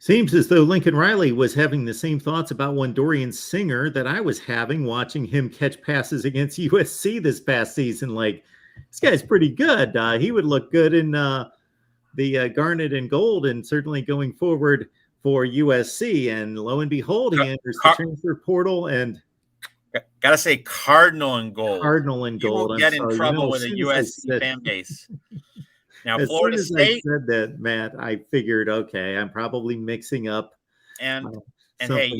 Seems as though Lincoln Riley was having the same thoughts about one Dorian Singer that I was having watching him catch passes against USC this past season. Like, this guy's pretty good. He would look good in the garnet and gold, and certainly going forward for USC. And lo and behold, he enters the transfer portal and gotta say Cardinal and gold. Cardinal and gold. You will get in trouble with a USC fan base. Now, as Florida soon as State. I said that, Matt, I figured, okay, I'm probably mixing up. And hey,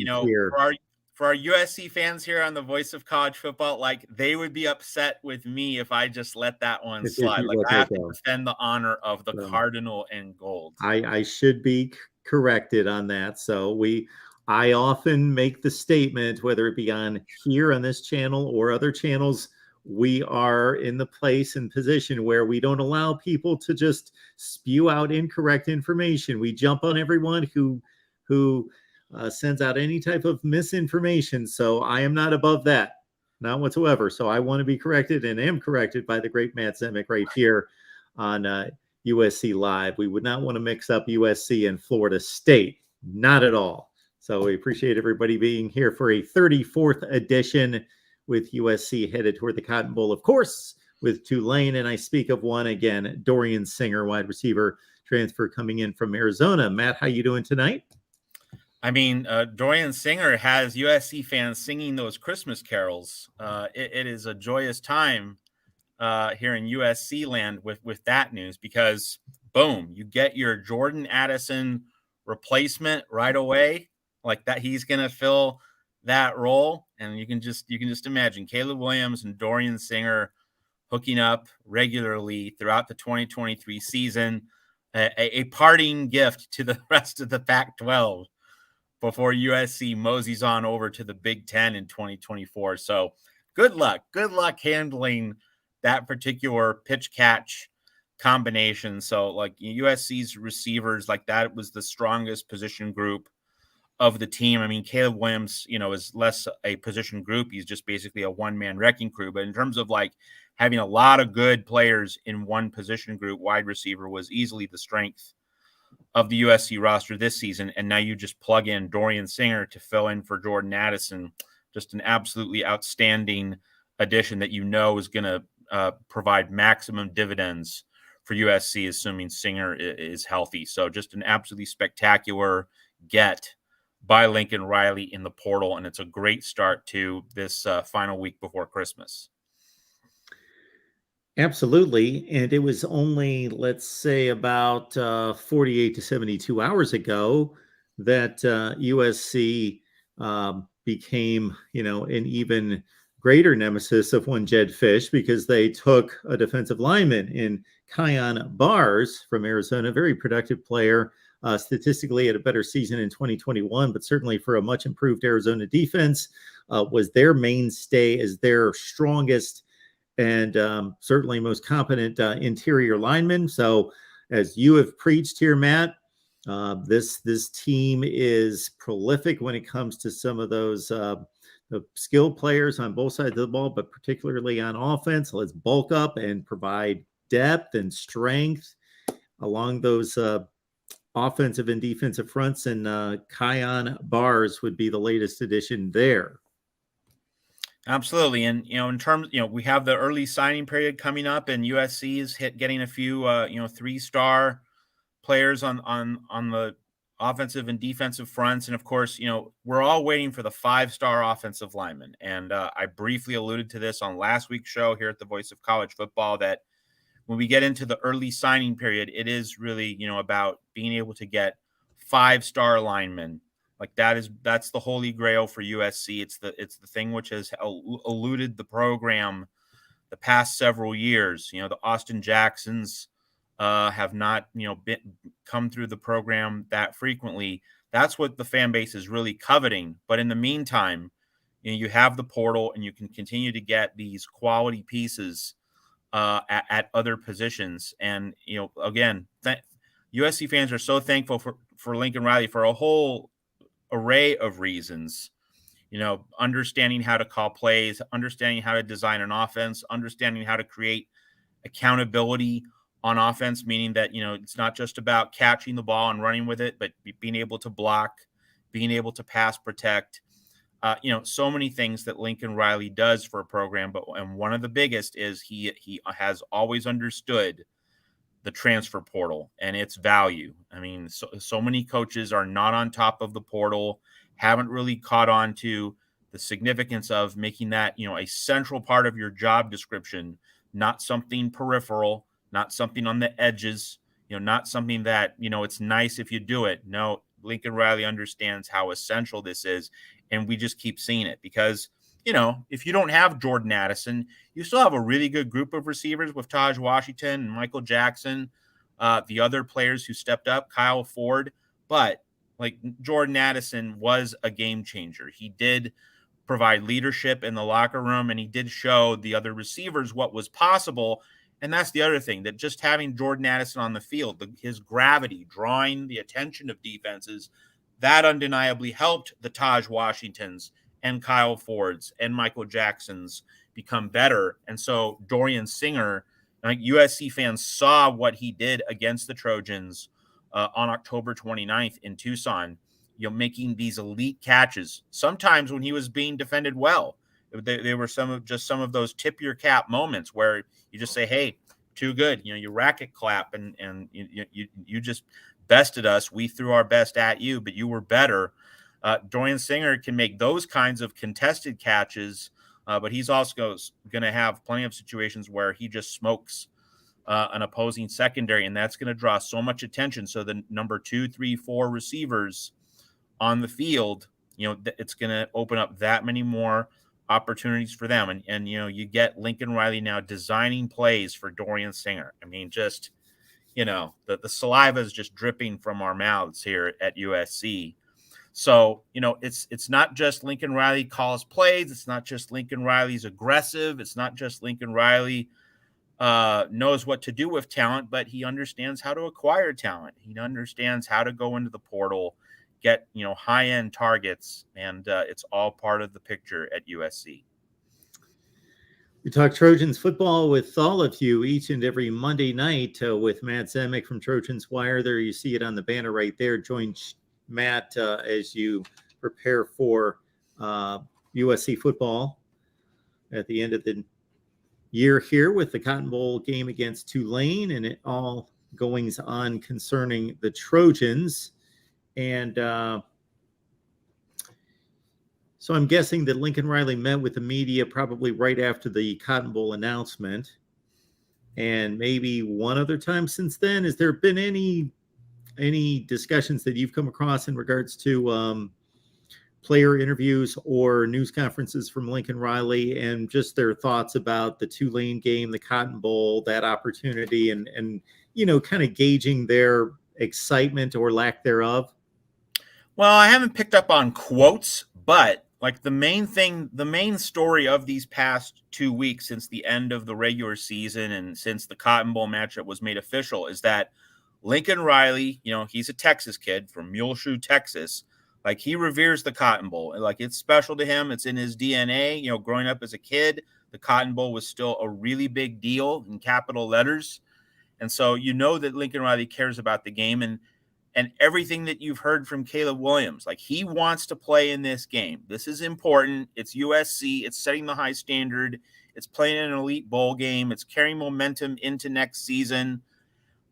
for our USC fans here on the Voice of College Football, like, they would be upset with me if I just let that one slide. Like, I have to defend the honor of the Cardinal and gold. I should be corrected on that. So I often make the statement, whether it be on here on this channel or other channels, we are in the place and position where we don't allow people to just spew out incorrect information. We jump on everyone who sends out any type of misinformation. So I am not above that, not whatsoever. So I want to be corrected and am corrected by the great Matt Zemek right here on USC Live. We would not want to mix up USC and Florida State, not at all. So we appreciate everybody being here for a 34th edition with USC headed toward the Cotton Bowl, of course, with Tulane. And I speak of one again, Dorian Singer, wide receiver transfer coming in from Arizona. Matt, how you doing tonight? I mean, Dorian Singer has USC fans singing those Christmas carols. It is a joyous time here in USC land with that news, because boom, you get your Jordan Addison replacement right away. Like that, he's going to fill that role. And you can just imagine Caleb Williams and Dorian Singer hooking up regularly throughout the 2023 season, a parting gift to the rest of the Pac-12 before USC moseys on over to the Big Ten in 2024. So good luck handling that particular pitch catch combination. So like USC's receivers, like that was the strongest position group of the team. I mean, Caleb Williams, is less a position group. He's just basically a one-man wrecking crew. But in terms of like having a lot of good players in one position group, wide receiver was easily the strength of the USC roster this season. And now you just plug in Dorian Singer to fill in for Jordan Addison. Just an absolutely outstanding addition that is going to provide maximum dividends for USC, assuming Singer is healthy. So just an absolutely spectacular get by Lincoln Riley in the portal, and it's a great start to this final week before Christmas. Absolutely. And it was only, let's say, about 48 to 72 hours ago that USC became, an even greater nemesis of one Jed Fish, because they took a defensive lineman in Kion Bars from Arizona, a very productive player. Statistically had a better season in 2021, but certainly for a much improved Arizona defense, was their mainstay as their strongest and certainly most competent interior lineman. So as you have preached here, Matt, this team is prolific when it comes to some of those the skill players on both sides of the ball, but particularly on offense. Let's bulk up and provide depth and strength along those offensive and defensive fronts, and Kion Bars would be the latest addition there. Absolutely. And, in terms, we have the early signing period coming up, and USC is getting a few, 3-star players on the offensive and defensive fronts. And of course, we're all waiting for the 5-star offensive lineman. And I briefly alluded to this on last week's show here at the Voice of College Football, that when we get into the early signing period, it is really, about being able to get 5-star linemen. Like that's the holy grail for USC. It's the thing which has eluded the program the past several years. The Austin Jacksons have not, come through the program that frequently. That's what the fan base is really coveting. But in the meantime, you have the portal, and you can continue to get these quality pieces at other positions. And, again, USC fans are so thankful for Lincoln Riley for a whole array of reasons, understanding how to call plays, understanding how to design an offense, understanding how to create accountability on offense, meaning that, it's not just about catching the ball and running with it, but being able to block, being able to pass protect. So many things that Lincoln Riley does for a program, and one of the biggest is he has always understood the transfer portal and its value. I mean, so many coaches are not on top of the portal, haven't really caught on to the significance of making that, a central part of your job description, not something peripheral, not something on the edges, not something that, it's nice if you do it. No, Lincoln Riley understands how essential this is. And we just keep seeing it because, if you don't have Jordan Addison, you still have a really good group of receivers with Taj Washington and Michael Jackson, the other players who stepped up, Kyle Ford. But like Jordan Addison was a game changer. He did provide leadership in the locker room, and he did show the other receivers what was possible. And that's the other thing, that just having Jordan Addison on the field, his gravity, drawing the attention of defenses, that undeniably helped the Taj Washingtons and Kyle Fords and Michael Jacksons become better. And so Dorian Singer, like USC fans saw what he did against the Trojans on October 29th in Tucson, making these elite catches. Sometimes when he was being defended well, they were some of those tip your cap moments where you just say, hey, too good. You racket clap and you just bested us. We threw our best at you, but you were better. Dorian Singer can make those kinds of contested catches, but he's also going to have plenty of situations where he just smokes an opposing secondary, and that's going to draw so much attention. So the number 2, 3, 4 receivers on the field, it's going to open up that many more opportunities for them. And you get Lincoln Riley now designing plays for Dorian Singer. I mean, just, the saliva is just dripping from our mouths here at USC. So, it's not just Lincoln Riley calls plays. It's not just Lincoln Riley's aggressive. It's not just Lincoln Riley knows what to do with talent, but he understands how to acquire talent. He understands how to go into the portal, get, high-end targets, and it's all part of the picture at USC. We talk Trojans football with all of you each and every Monday night with Matt Zemek from Trojans Wire. There you see it on the banner right there. Join Matt as you prepare for USC football at the end of the year here with the Cotton Bowl game against Tulane, and it all goings on concerning the Trojans. And so I'm guessing that Lincoln Riley met with the media probably right after the Cotton Bowl announcement, and maybe one other time since then. Has there been any discussions that you've come across in regards to player interviews or news conferences from Lincoln Riley and just their thoughts about the Tulane game, the Cotton Bowl, that opportunity, and kind of gauging their excitement or lack thereof? Well, I haven't picked up on quotes, but like the main story of these past 2 weeks since the end of the regular season and since the Cotton Bowl matchup was made official is that Lincoln Riley, he's a Texas kid from Muleshoe, Texas. Like, he reveres the Cotton Bowl. Like, it's special to him. It's in his DNA. Growing up as a kid, the Cotton Bowl was still a really big deal in capital letters. And so that Lincoln Riley cares about the game and everything that you've heard from Caleb Williams. Like, he wants to play in this game. This is important. It's USC. It's setting the high standard. It's playing in an elite bowl game. It's carrying momentum into next season.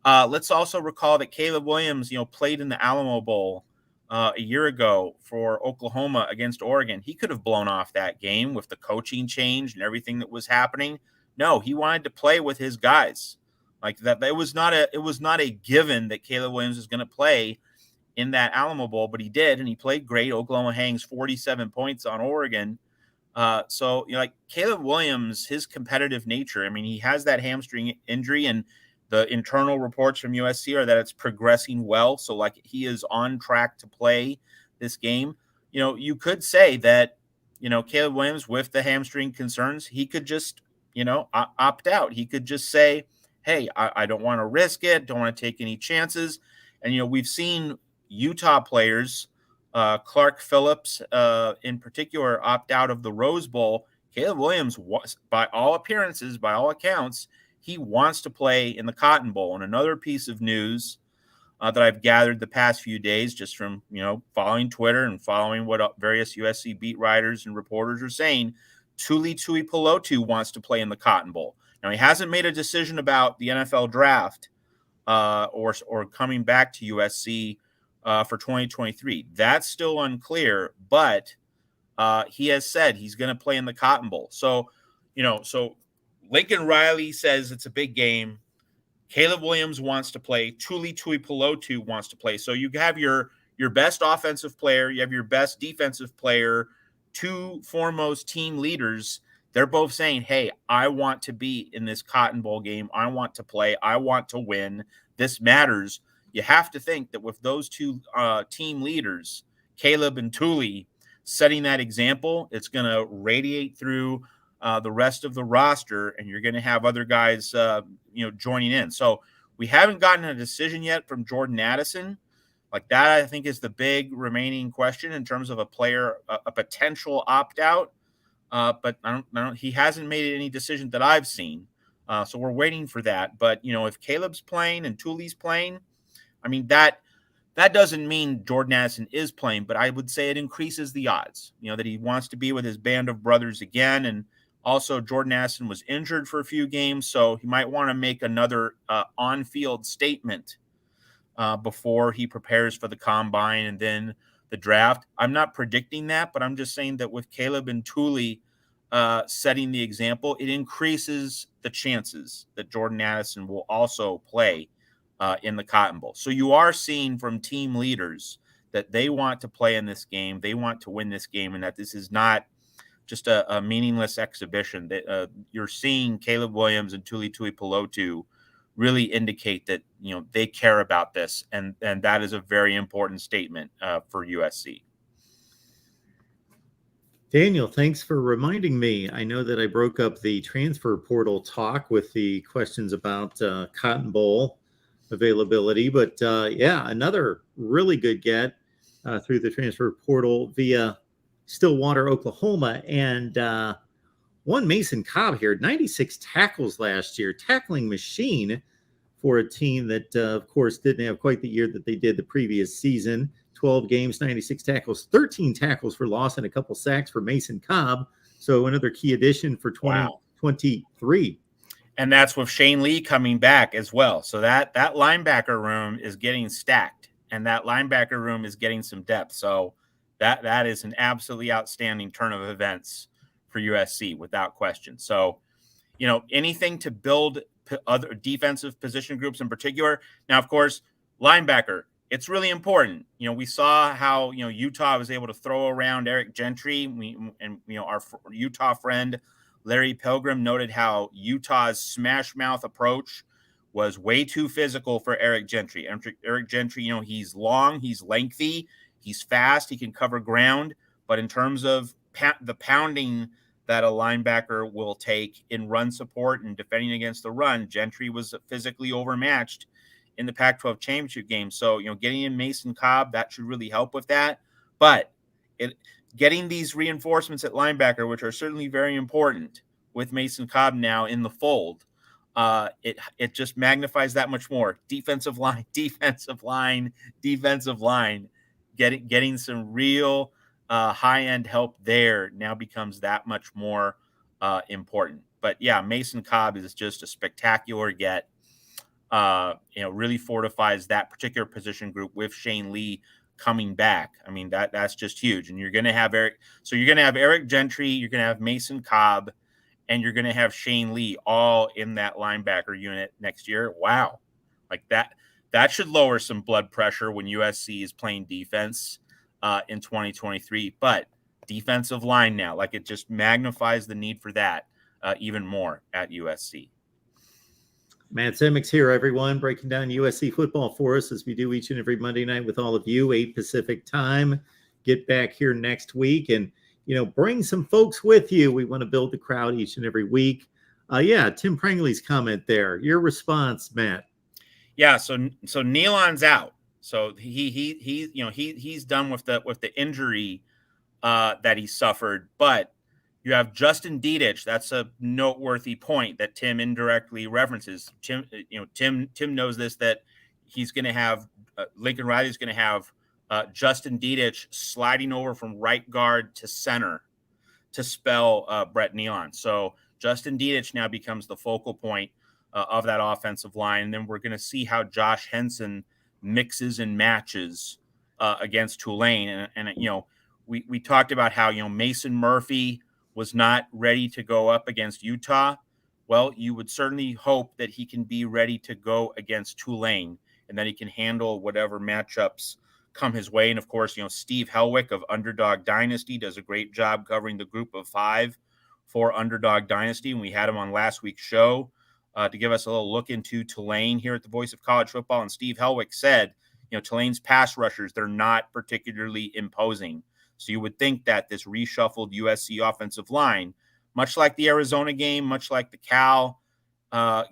Let's also recall that Caleb Williams, played in the Alamo Bowl a year ago for Oklahoma against Oregon. He could have blown off that game with the coaching change and everything that was happening. No, he wanted to play with his guys. Like that, it was not a given that Caleb Williams was going to play in that Alamo Bowl, but he did, and he played great. Oklahoma hangs 47 points on Oregon. So like Caleb Williams, his competitive nature. I mean, he has that hamstring injury, and the internal reports from USC are that it's progressing well. So like he is on track to play this game. You could say that, Caleb Williams with the hamstring concerns, he could just, opt out. He could just say, hey, I don't want to risk it. Don't want to take any chances. And, we've seen Utah players, Clark Phillips in particular, opt out of the Rose Bowl. Caleb Williams was, by all appearances, by all accounts, he wants to play in the Cotton Bowl. And another piece of news that I've gathered the past few days, just from following Twitter and following what various USC beat writers and reporters are saying, Tuli Tuipulotu wants to play in the Cotton Bowl. Now, he hasn't made a decision about the NFL draft or coming back to USC for 2023. That's still unclear, but he has said he's going to play in the Cotton Bowl. So Lincoln Riley says it's a big game. Caleb Williams wants to play. Tuli Tuipulotu wants to play. So you have your best offensive player, you have your best defensive player, two foremost team leaders. They're both saying, hey, I want to be in this Cotton Bowl game. I want to play. I want to win. This matters. You have to think that with those two team leaders, Caleb and Tuli, setting that example, it's going to radiate through the rest of the roster, and you're going to have other guys, joining in. So we haven't gotten a decision yet from Jordan Addison. Like that, I think, is the big remaining question in terms of a player, a potential opt-out. But he hasn't made any decision that I've seen. So we're waiting for that. But, if Caleb's playing and Tuli's playing, I mean, that doesn't mean Jordan Addison is playing, but I would say it increases the odds, that he wants to be with his band of brothers again. And also, Jordan Addison was injured for a few games, so he might want to make another on-field statement before he prepares for the combine and then the draft. I'm not predicting that, but I'm just saying that with Caleb and Tuli setting the example, it increases the chances that Jordan Addison will also play in the Cotton Bowl. So you are seeing from team leaders that they want to play in this game, they want to win this game, and that this is not just a meaningless exhibition. That you're seeing Caleb Williams and Tuli Tuipulotu really indicate that they care about this, and that is a very important statement for USC. Daniel, thanks for reminding me. I know that I broke up the transfer portal talk with the questions about Cotton Bowl availability, but another really good get through the transfer portal via Stillwater, Oklahoma, and one Mason Cobb here, 96 tackles last year, tackling machine for a team that, of course, didn't have quite the year that they did the previous season. 12 games, 96 tackles, 13 tackles for loss, and a couple sacks for Mason Cobb. So another key addition for 2023. And that's with Shane Lee coming back as well. So that linebacker room is getting stacked, and that linebacker room is getting some depth. So that is an absolutely outstanding turn of events for USC without question. So, anything to build other defensive position groups in particular. Now, of course, linebacker, it's really important. We saw how, Utah was able to throw around Eric Gentry. Our Utah friend Larry Pilgrim noted how Utah's smash mouth approach was way too physical for Eric Gentry. Eric Gentry, he's long, he's lengthy, he's fast, he can cover ground. But in terms of the pounding that a linebacker will take in run support and defending against the run, Gentry was physically overmatched in the Pac-12 championship game. So, getting in Mason Cobb, that should really help with that. But getting these reinforcements at linebacker, which are certainly very important with Mason Cobb now in the fold, it just magnifies that much more. Defensive line, getting some real high-end help there now becomes that much more important. But yeah, Mason Cobb is just a spectacular get. Really fortifies that particular position group with Shane Lee coming back. I mean, that's just huge. And you're going to have Eric Gentry, you're going to have Mason Cobb, and you're going to have Shane Lee all in that linebacker unit next year. Wow. Like that should lower some blood pressure when USC is playing defense in 2023. But defensive line now, like, it just magnifies the need for that even more at USC. Matt Semmix here, everyone, breaking down USC football for us as we do each and every Monday night with all of you, 8 Pacific time. Get back here next week and, bring some folks with you. We want to build the crowd each and every week. Tim Prangley's comment there. Your response, Matt. Yeah, so Nealon's out. So he's done with the injury that he suffered, but You have Justin Dedich. That's a noteworthy point that Tim indirectly references. Tim knows this, that he's going to have Lincoln Riley's going to have Justin Dedich sliding over from right guard to center to spell Brett Nealon. So Justin Dedich now becomes the focal point of that offensive line. And then we're going to see how Josh Henson mixes and matches against Tulane. And we talked about how, Mason Murphy was not ready to go up against Utah. Well, you would certainly hope that he can be ready to go against Tulane and that he can handle whatever matchups come his way. And of course, Steve Helwick of Underdog Dynasty does a great job covering the group of 5 for Underdog Dynasty. And we had him on last week's show to give us a little look into Tulane here at the Voice of College Football. And Steve Helwick said, Tulane's pass rushers, they're not particularly imposing. So you would think that this reshuffled USC offensive line, much like the Arizona game, much like the Cal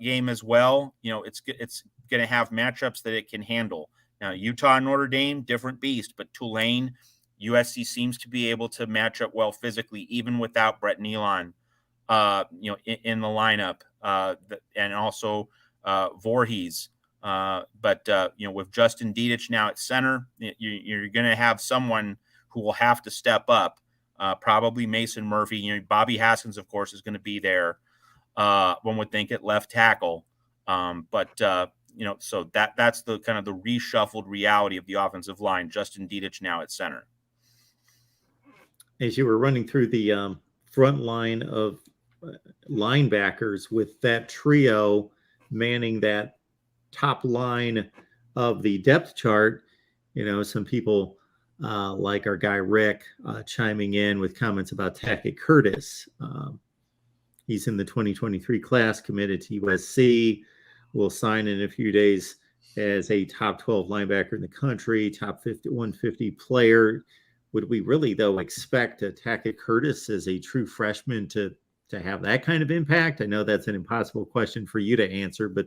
game as well, it's going to have matchups that it can handle. Now, Utah and Notre Dame, different beast, but Tulane, USC seems to be able to match up well physically, even without Brett Nealon, in the lineup, and also Voorhees. But with Justin Dedich now at center, you're going to have someone who will have to step up. Probably Mason Murphy. Bobby Haskins, of course, is going to be there. One would think at left tackle, so that's the kind of the reshuffled reality of the offensive line. Justin Dedich now at center. As you were running through the front line of linebackers with that trio manning that top line of the depth chart, some people like our guy Rick chiming in with comments about Tackett Curtis. He's in the 2023 class, committed to USC. Will sign in a few days as a top 12 linebacker in the country, top 150 player. Would we really, though, expect Tackett Curtis as a true freshman to have that kind of impact? I know that's an impossible question for you to answer, but,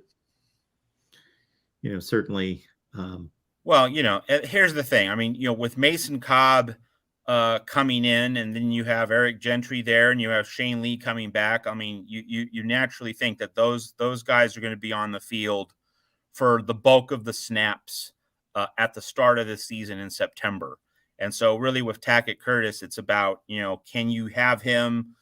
certainly. Well, here's the thing. I mean, with Mason Cobb coming in, and then you have Eric Gentry there, and you have Shane Lee coming back. I mean, you naturally think that those guys are going to be on the field for the bulk of the snaps at the start of the season in September. And so really with Tackett Curtis, it's about, can you have him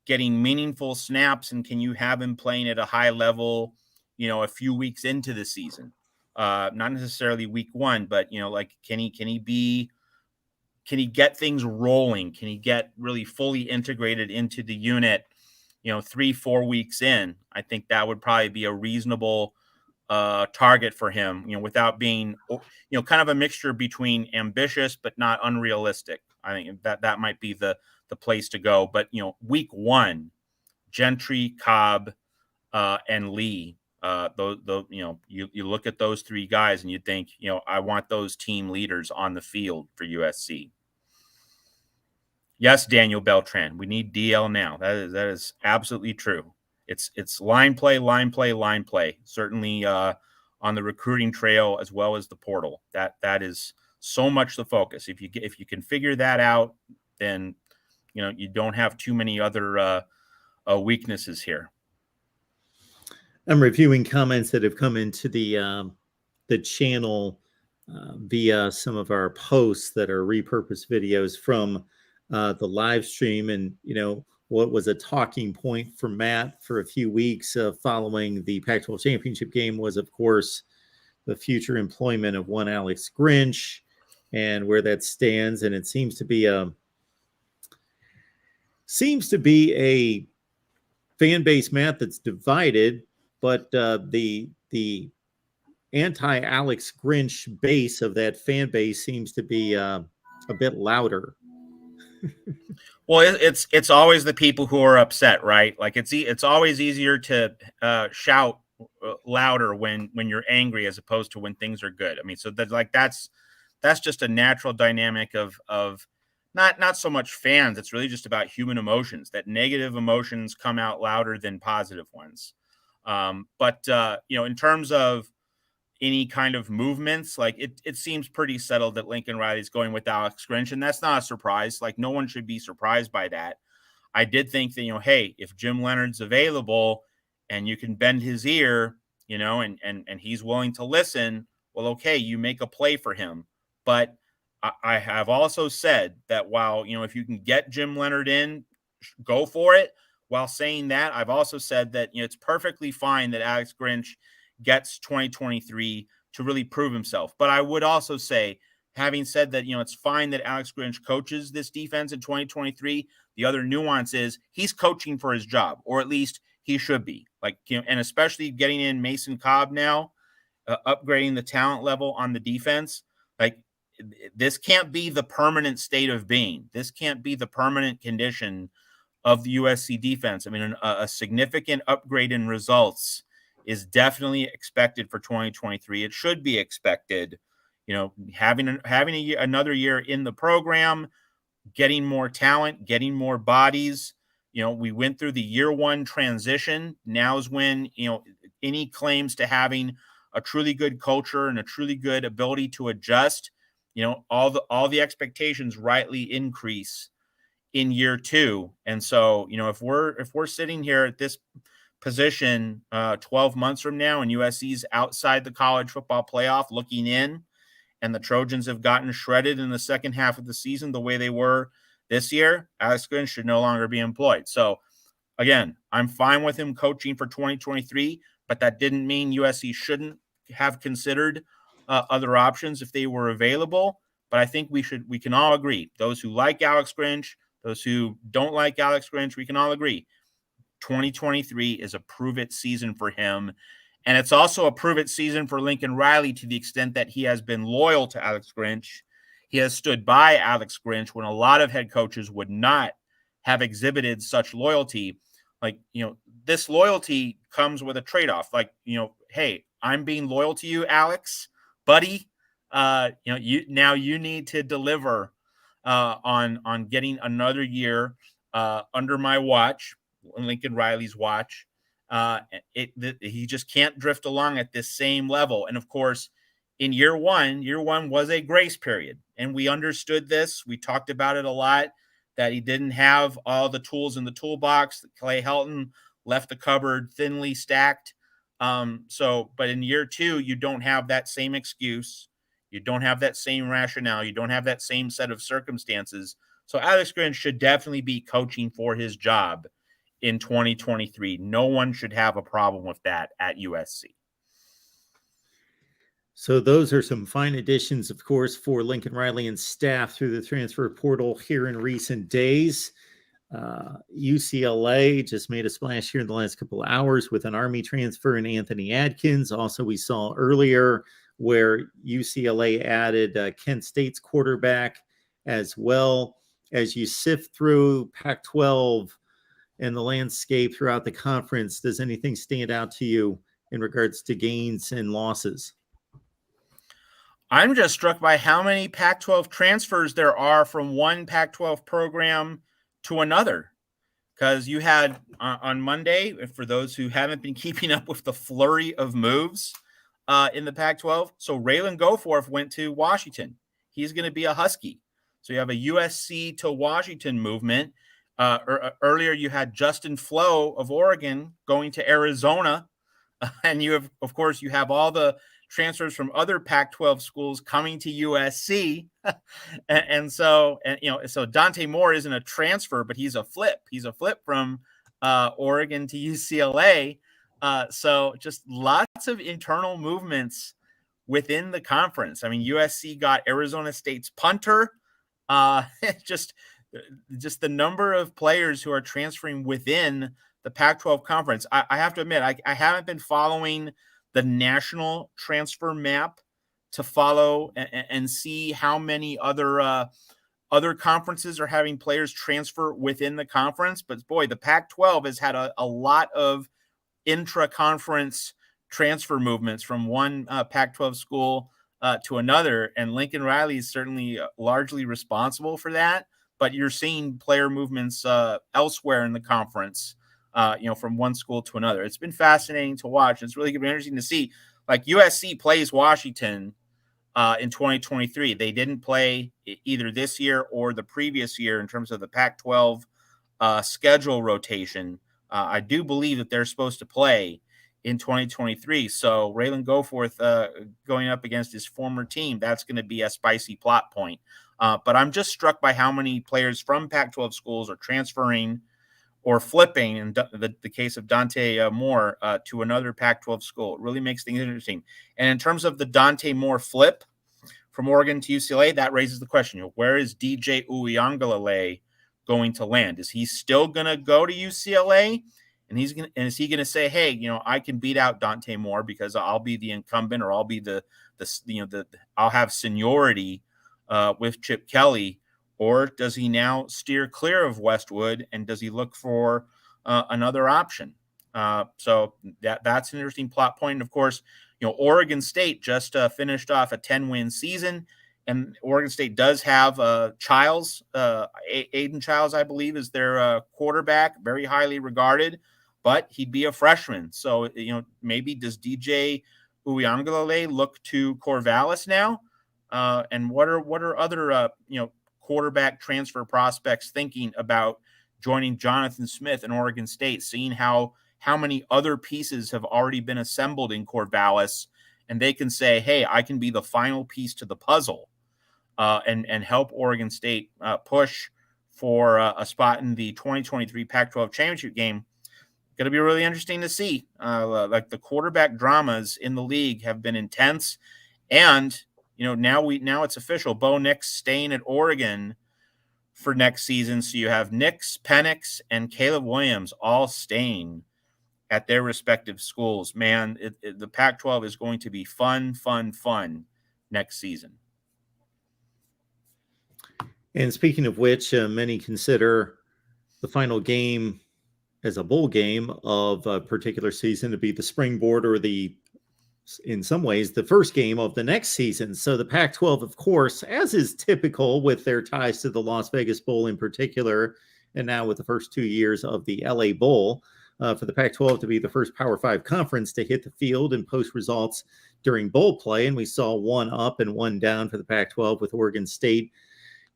getting meaningful snaps, and can you have him playing at a high level, a few weeks into the season? Not necessarily week 1, but, can he get things rolling? Can he get really fully integrated into the unit, 3-4 weeks in? I think that would probably be a reasonable target for him, without being, kind of a mixture between ambitious but not unrealistic. I think that might be the place to go. But, week 1, Gentry, Cobb, and Lee, you look at those 3 guys and you think, I want those team leaders on the field for USC. Yes, Daniel Beltran, we need DL now. That is absolutely true. It's line play. Certainly on the recruiting trail as well as the portal. That is so much the focus. If you can figure that out, then you don't have too many other weaknesses here. I'm reviewing comments that have come into the channel via some of our posts that are repurposed videos from the live stream. And, what was a talking point for Matt for a few weeks following the Pac-12 championship game was, of course, the future employment of one Alex Grinch and where that stands. And it seems to be a fan base, Matt, that's divided, but the anti-Alex Grinch base of that fan base seems to be a bit louder. Well, it's always the people who are upset, right? Like it's always easier to shout louder when you're angry as opposed to when things are good. I mean, so that's just a natural dynamic of not so much fans. It's really just about human emotions. That negative emotions come out louder than positive ones. But in terms of any kind of movements, like it seems pretty settled that Lincoln Riley's going with Alex Grinch, and that's not a surprise. Like no one should be surprised by that. I did think that, hey, if Jim Leonard's available and you can bend his ear, and he's willing to listen, well, okay, you make a play for him. But I have also said that while, if you can get Jim Leonard in, go for it. While saying that, I've also said that, it's perfectly fine that Alex Grinch gets 2023 to really prove himself. But I would also say, having said that, it's fine that Alex Grinch coaches this defense in 2023. The other nuance is he's coaching for his job, or at least he should be. And especially getting in Mason Cobb now, upgrading the talent level on the defense. This can't be the permanent state of being. This can't be the permanent condition of the USC defense. I mean, a significant upgrade in results is definitely expected for 2023. It should be expected. Having another year in the program, getting more talent, getting more bodies. We went through the year one transition. Now is when, any claims to having a truly good culture and a truly good ability to adjust, all the expectations rightly increase in year two. And so, if we're sitting here at this position 12 months from now and USC's outside the college football playoff looking in, and the Trojans have gotten shredded in the second half of the season the way they were this year, Alex Grinch should no longer be employed. So again, I'm fine with him coaching for 2023, but that didn't mean USC shouldn't have considered other options if they were available. But I think we can all agree, those who like Alex Grinch, those who don't like Alex Grinch, we can all agree 2023 is a prove-it season for him. And it's also a prove-it season for Lincoln Riley to the extent that he has been loyal to Alex Grinch. He has stood by Alex Grinch when a lot of head coaches would not have exhibited such loyalty. This loyalty comes with a trade-off. Hey, I'm being loyal to you, Alex, buddy. You need to deliver on getting another year under my watch, Lincoln Riley's watch. He just can't drift along at this same level. And of course, in year one was a grace period, and we understood this. We talked about it a lot, that he didn't have all the tools in the toolbox. That Clay Helton left the cupboard thinly stacked. But in year two, you don't have that same excuse. You don't have that same rationale. You don't have that same set of circumstances. So Alex Grinch should definitely be coaching for his job in 2023. No one should have a problem with that at USC. So those are some fine additions, of course, for Lincoln Riley and staff through the transfer portal here in recent days. UCLA just made a splash here in the last couple of hours with an Army transfer in Anthony Adkins. Also, we saw earlier where UCLA added Kent State's quarterback as well. As you sift through Pac-12 and the landscape throughout the conference, does anything stand out to you in regards to gains and losses? I'm just struck by how many Pac-12 transfers there are from one Pac-12 program to another. Because you had on Monday, for those who haven't been keeping up with the flurry of moves in the Pac-12, so Raylan Goforth went to Washington. He's going to be a Husky. So you have a USC to Washington movement. Earlier, you had Justin Flo of Oregon going to Arizona. And you have, of course, you have all the transfers from other Pac-12 schools coming to USC. So Dante Moore isn't a transfer, but he's a flip. He's a flip from Oregon to UCLA. So just lots of internal movements within the conference. I mean, USC got Arizona State's punter. Just the number of players who are transferring within the Pac-12 conference. I have to admit, I haven't been following the national transfer map to follow and see how many other conferences are having players transfer within the conference. But boy, the Pac-12 has had a lot of intra-conference transfer movements from one Pac-12 school to another. And Lincoln Riley is certainly largely responsible for that. But you're seeing player movements elsewhere in the conference. From one school to another. It's been fascinating to watch. It's really interesting to see. Like USC plays Washington in 2023. They didn't play either this year or the previous year in terms of the Pac-12 schedule rotation. I do believe that they're supposed to play in 2023. So Raylan Goforth going up against his former team, that's going to be a spicy plot point. But I'm just struck by how many players from Pac-12 schools are transferring or flipping, in the case of Dante Moore, to another Pac-12 school. It really makes things interesting. And in terms of the Dante Moore flip from Oregon to UCLA, that raises the question, where is DJ Uiagalelei going to land? Is he still going to go to UCLA? And is he going to say, hey, I can beat out Dante Moore because I'll be the incumbent, or I'll be I'll have seniority with Chip Kelly? Or does he now steer clear of Westwood, and does he look for another option? So that's an interesting plot point. And of course, Oregon State just finished off a 10-win season, and Oregon State does have Childs, Aiden Childs, I believe, is their quarterback, very highly regarded, but he'd be a freshman. So, maybe does DJ Uiagalelei look to Corvallis now? And what are other, quarterback transfer prospects thinking about joining Jonathan Smith in Oregon State, seeing how many other pieces have already been assembled in Corvallis, and they can say, hey, I can be the final piece to the puzzle and help Oregon State push for a spot in the 2023 Pac-12 championship game. Going to be really interesting to see. Like the quarterback dramas in the league have been intense, and now it's official. Bo Nix staying at Oregon for next season. So you have Nix, Penix, and Caleb Williams all staying at their respective schools. Man, the Pac-12 is going to be fun next season. And speaking of which, many consider the final game as a bowl game of a particular season to be the springboard, or in some ways, the first game of the next season. So the Pac-12, of course, as is typical with their ties to the Las Vegas Bowl in particular, and now with the first 2 years of the LA Bowl, for the Pac-12 to be the first Power 5 conference to hit the field and post results during bowl play. And we saw one up and one down for the Pac-12, with Oregon State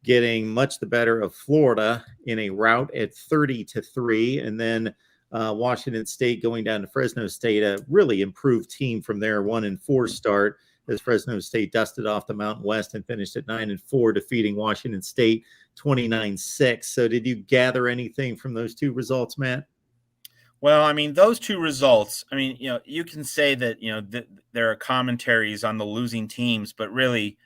getting much the better of Florida in a rout at 30-3, and then Washington State going down to Fresno State, a really improved team from their 1-4 start, as Fresno State dusted off the Mountain West and finished at 9-4, defeating Washington State 29-6. So did you gather anything from those two results, Matt? Well, I mean, those two results, I mean, you can say that, there are commentaries on the losing teams, but really,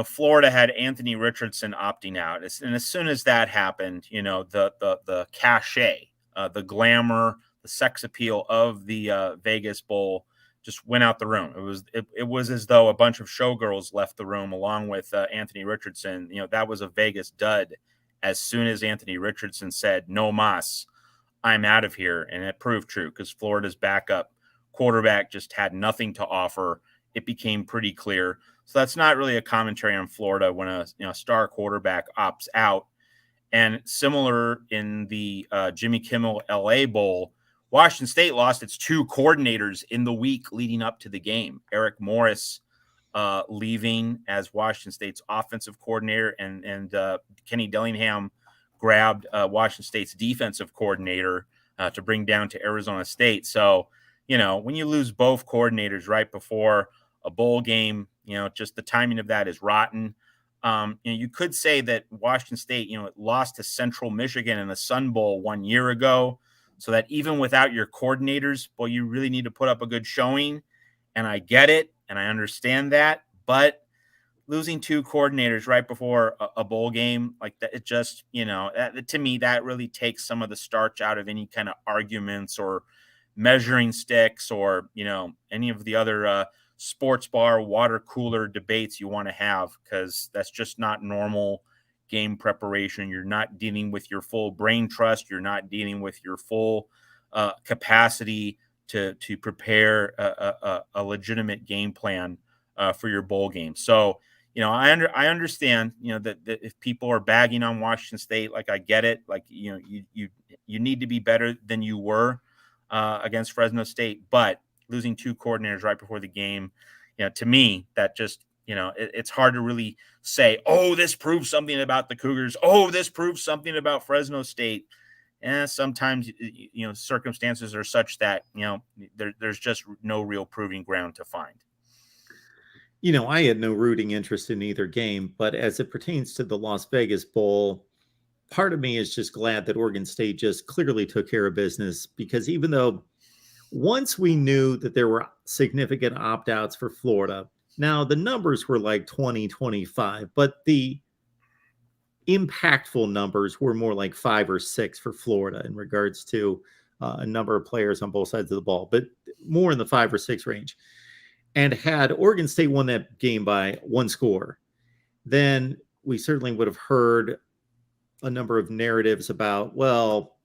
Florida had Anthony Richardson opting out. And as soon as that happened, the cachet, the glamour, the sex appeal of the Vegas Bowl just went out the room. It was as though a bunch of showgirls left the room along with Anthony Richardson. That was a Vegas dud as soon as Anthony Richardson said, no mas, I'm out of here. And it proved true, because Florida's backup quarterback just had nothing to offer. It became pretty clear. So that's not really a commentary on Florida when a star quarterback opts out. And similar in the Jimmy Kimmel LA Bowl, Washington State lost its two coordinators in the week leading up to the game. Eric Morris leaving as Washington State's offensive coordinator, and Kenny Dillingham grabbed Washington State's defensive coordinator to bring down to Arizona State. So, when you lose both coordinators right before a bowl game, just the timing of that is rotten. You could say that Washington State, lost to Central Michigan in the Sun Bowl 1 year ago, so that even without your coordinators, well, you really need to put up a good showing. And I get it, and I understand that, but losing two coordinators right before a bowl game like that, it just, to me, that really takes some of the starch out of any kind of arguments or measuring sticks or, any of the other sports bar water cooler debates you want to have, because that's just not normal game preparation. You're not dealing with your full brain trust. You're not dealing with your full capacity to prepare a legitimate game plan for your bowl game. So, I understand, that if people are bagging on Washington State, like, I get it. Like, you need to be better than you were against Fresno State, but losing two coordinators right before the game, to me, that just, it's hard to really say, oh, this proves something about the Cougars. Oh, this proves something about Fresno State. And sometimes, circumstances are such that, there's just no real proving ground to find. I had no rooting interest in either game, but as it pertains to the Las Vegas Bowl, part of me is just glad that Oregon State just clearly took care of business, because even though once we knew that there were significant opt-outs for Florida, now the numbers were like 20, 25, but the impactful numbers were more like 5 or 6 for Florida in regards to a number of players on both sides of the ball, but more in the 5 or 6 range. And had Oregon State won that game by 1 score, then we certainly would have heard a number of narratives about, well,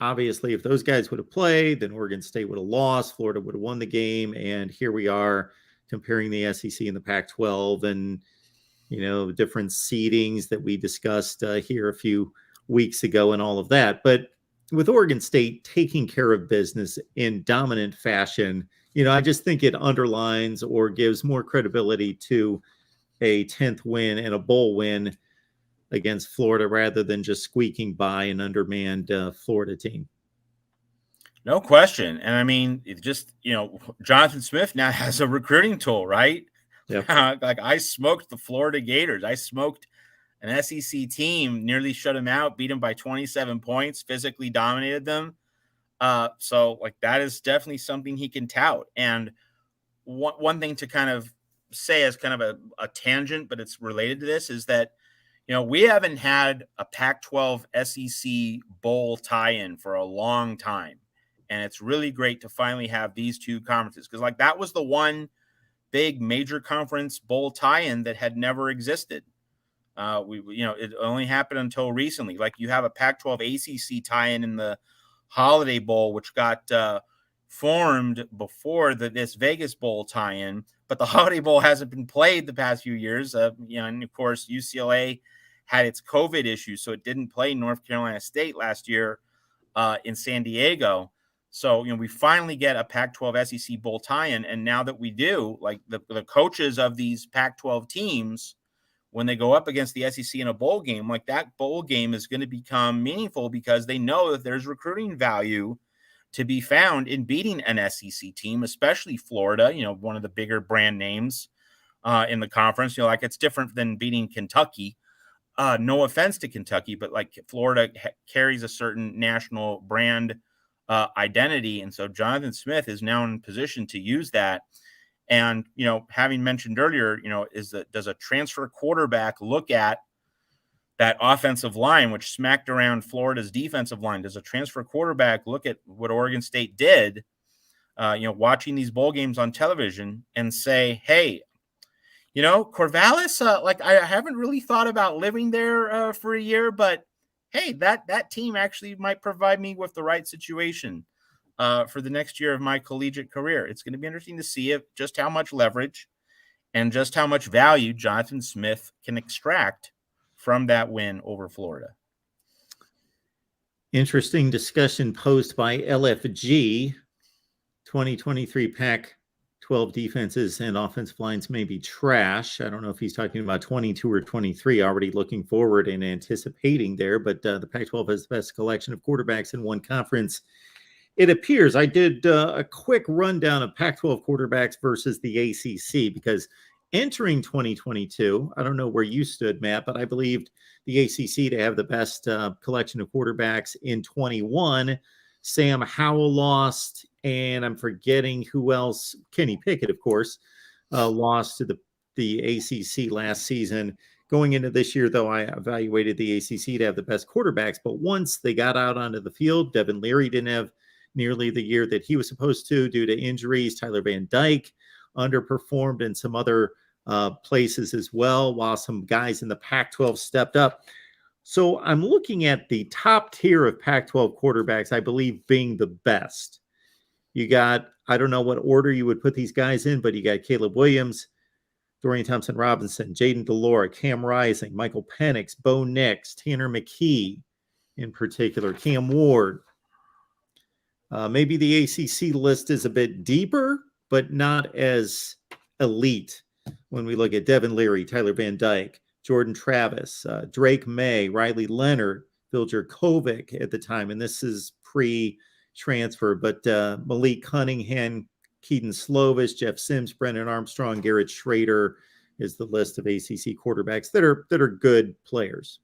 obviously, if those guys would have played, then Oregon State would have lost, Florida would have won the game, and here we are comparing the SEC and the Pac-12 and, different seedings that we discussed here a few weeks ago and all of that. But with Oregon State taking care of business in dominant fashion, I just think it underlines or gives more credibility to a 10th win and a bowl win against Florida rather than just squeaking by an undermanned Florida team. No question. And I mean, it just, Jonathan Smith now has a recruiting tool, right? Yep. Like, I smoked the Florida Gators. I smoked an SEC team, nearly shut them out, beat them by 27 points, physically dominated them. So like, that is definitely something he can tout. And one thing to kind of say as kind of a tangent, but it's related to this, is that, we haven't had a Pac-12 SEC bowl tie-in for a long time. And it's really great to finally have these two conferences, because like, that was the one big major conference bowl tie-in that had never existed. It only happened until recently. Like, you have a Pac-12 ACC tie-in in the Holiday Bowl, which got formed before this Vegas Bowl tie-in, but the Holiday Bowl hasn't been played the past few years. And of course, UCLA had its COVID issues, so it didn't play North Carolina State last year in San Diego. So, we finally get a Pac-12 SEC bowl tie-in. And now that we do, like, the coaches of these Pac-12 teams, when they go up against the SEC in a bowl game, like, that bowl game is going to become meaningful, because they know that there's recruiting value to be found in beating an SEC team, especially Florida, one of the bigger brand names in the conference. Like, it's different than beating Kentucky. No offense to Kentucky, but like, Florida carries a certain national brand identity. And so Jonathan Smith is now in position to use that. And, having mentioned earlier, does a transfer quarterback look at that offensive line, which smacked around Florida's defensive line? Does a transfer quarterback look at what Oregon State did, watching these bowl games on television, and say, hey, Corvallis, like, I haven't really thought about living there for a year, but hey, that team actually might provide me with the right situation for the next year of my collegiate career. It's going to be interesting to see just how much leverage and just how much value Jonathan Smith can extract from that win over Florida. Interesting discussion posed by LFG. 2023 Pac-12 defenses and offensive lines may be trash. I don't know if he's talking about 22 or 23, already looking forward and anticipating there, but the Pac-12 has the best collection of quarterbacks in one conference. It appears. I did a quick rundown of Pac-12 quarterbacks versus the ACC, because entering 2022, I don't know where you stood, Matt, but I believed the ACC to have the best collection of quarterbacks in 21. Sam Howell lost, and I'm forgetting who else. Kenny Pickett, of course, lost to the ACC last season. Going into this year, though, I evaluated the ACC to have the best quarterbacks, but once they got out onto the field, Devin Leary didn't have nearly the year that he was supposed to due to injuries. Tyler Van Dyke underperformed in some other places as well, while some guys in the Pac-12 stepped up. So I'm looking at the top tier of Pac-12 quarterbacks, I believe, being the best. You got, I don't know what order you would put these guys in, but you got Caleb Williams, Dorian Thompson-Robinson, Jaden DeLore, Cam Rising, Michael Penix, Bo Nix, Tanner McKee in particular, Cam Ward. Maybe the ACC list is a bit deeper, but not as elite when we look at Devin Leary, Tyler Van Dyke, Jordan Travis, Drake May, Riley Leonard, Viljerkovic at the time, and this is pre-transfer, but Malik Cunningham, Keaton Slovis, Jeff Sims, Brennan Armstrong, Garrett Schrader is the list of ACC quarterbacks that are good players.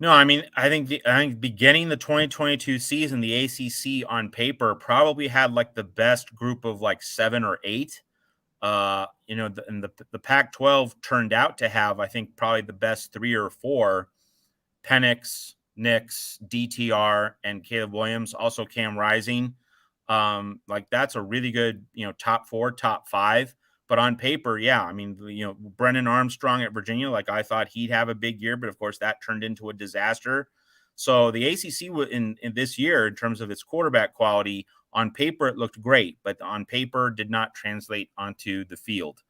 No, I mean, I think beginning the 2022 season, the ACC on paper probably had like the best group of like 7 or 8. And the Pac-12 turned out to have, I think, probably the best 3 or 4: Penix, Nix, DTR, and Caleb Williams. Also, Cam Rising. Like that's a really good, top 4, top 5. But on paper, yeah, I mean, Brennan Armstrong at Virginia, like I thought he'd have a big year, but of course that turned into a disaster. So the ACC in this year, in terms of its quarterback quality, on paper it looked great, but on paper did not translate onto the field.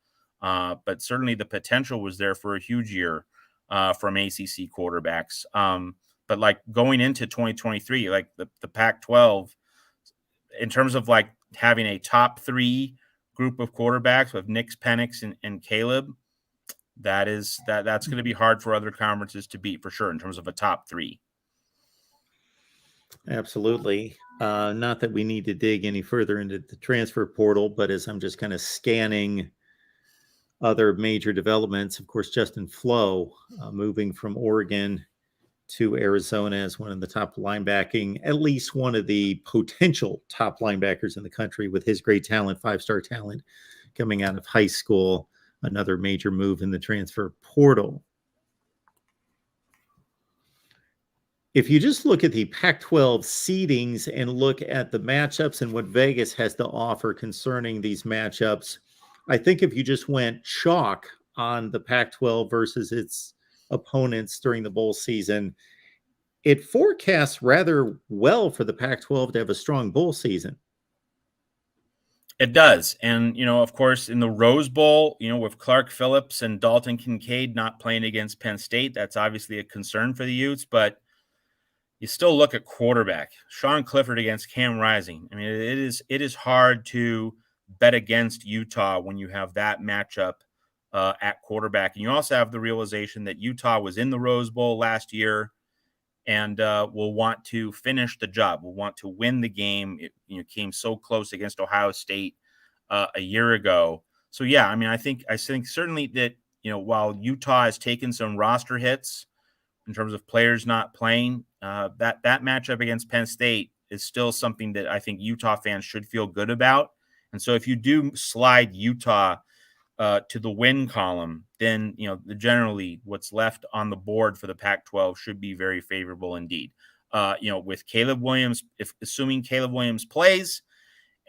But certainly the potential was there for a huge year from ACC quarterbacks. But like going into 2023, like the Pac-12, in terms of like having a top 3 group of quarterbacks with Nix, Penix, and Caleb, that's going to be hard for other conferences to beat for sure in terms of a top 3. Absolutely. Not that we need to dig any further into the transfer portal, but as I'm just kind of scanning other major developments, of course, Justin Flo moving from Oregon to Arizona as one of the top linebacking, at least one of the potential top linebackers in the country with his great talent, 5-star talent coming out of high school. Another major move in the transfer portal. If you just look at the Pac-12 seedings and look at the matchups and what Vegas has to offer concerning these matchups, I think if you just went chalk on the Pac-12 versus its opponents during the bowl season, it forecasts rather well for the Pac-12 to have a strong bowl season. It does. And, of course, in the Rose Bowl, with Clark Phillips and Dalton Kincaid not playing against Penn State, that's obviously a concern for the Utes, but you still look at quarterback. Sean Clifford against Cam Rising. I mean, it is hard to bet against Utah when you have that matchup at quarterback. And you also have the realization that Utah was in the Rose Bowl last year and will want to finish the job, will want to win the game. It came so close against Ohio State a year ago. So, yeah, I mean, I think certainly that, while Utah has taken some roster hits in terms of players not playing, that matchup against Penn State is still something that I think Utah fans should feel good about. And so if you do slide Utah to the win column, then generally what's left on the board for the Pac-12 should be very favorable indeed. With Caleb Williams, assuming Caleb Williams plays,